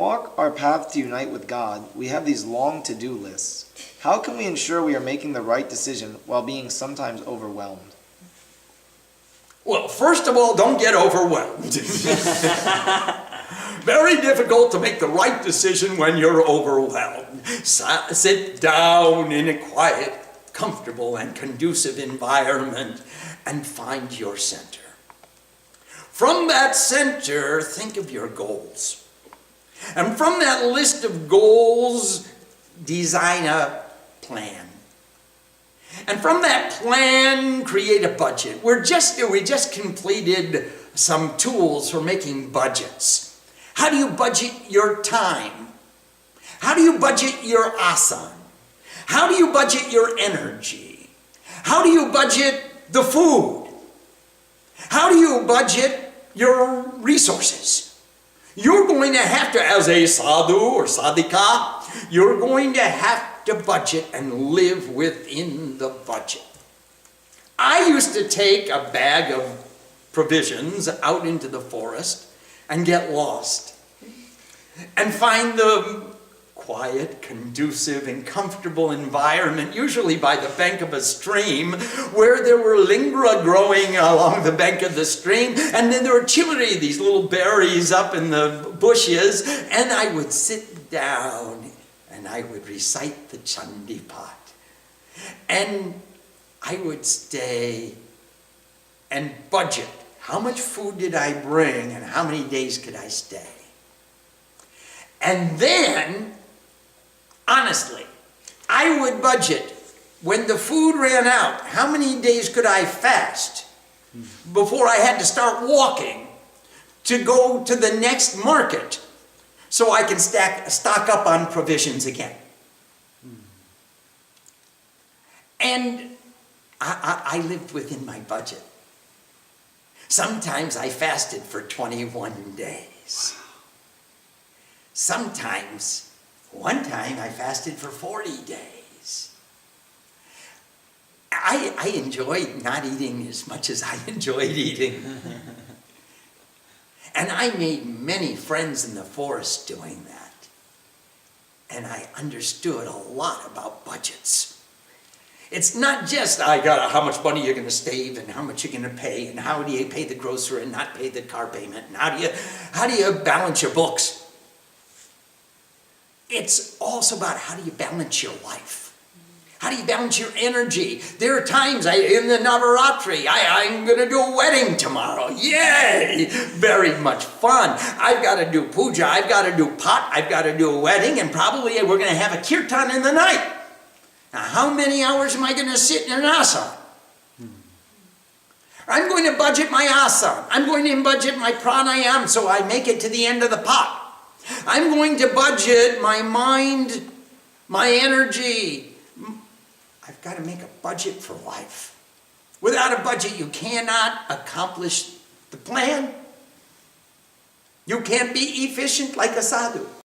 walk our path to unite with God, we have these long to-do lists. How can we ensure we are making the right decision while being sometimes overwhelmed? Well, first of all, don't get overwhelmed. Very difficult to make the right decision when you're overwhelmed. Sit down in a quiet, comfortable, and conducive environment and find your center. From that center, think of your goals. And from that list of goals, design a plan. And from that plan, create a budget. We just completed some tools for making budgets. How do you budget your time? How do you budget your asan? How do you budget your energy? How do you budget the food? How do you budget your resources? You're going to have to, as a sadhu or sadhika, you're going to have to budget and live within the budget. I used to take a bag of provisions out into the forest and get lost and find the quiet, conducive, and comfortable environment, usually by the bank of a stream, where there were lingua growing along the bank of the stream, and then there were chilleri, these little berries up in the bushes, and I would sit down and I would recite the Chandipat. And I would stay and budget. How much food did I bring and how many days could I stay? And then, honestly, I would budget when the food ran out. How many days could I fast before I had to start walking to go to the next market so I can stock up on provisions again? And I lived within my budget. Sometimes I fasted for 21 days. Sometimes, one time I fasted for 40 days. I enjoyed not eating as much as I enjoyed eating. And I made many friends in the forest doing that. And I understood a lot about budgets. It's not just, how much money you're going to save and how much you're going to pay and how do you pay the grocer and not pay the car payment and how do you balance your books. It's also about how do you balance your life. How do you balance your energy? There are times in the Navaratri, I'm going to do a wedding tomorrow. Yay! Very much fun. I've got to do puja, I've got to do pat, I've got to do a wedding, and probably we're going to have a kirtan in the night. Now, how many hours am I going to sit in an asana? I'm going to budget my asana. I'm going to budget my pranayama so I make it to the end of the pot. I'm going to budget my mind, my energy. I've got to make a budget for life. Without a budget, you cannot accomplish the plan. You can't be efficient like a sadhu.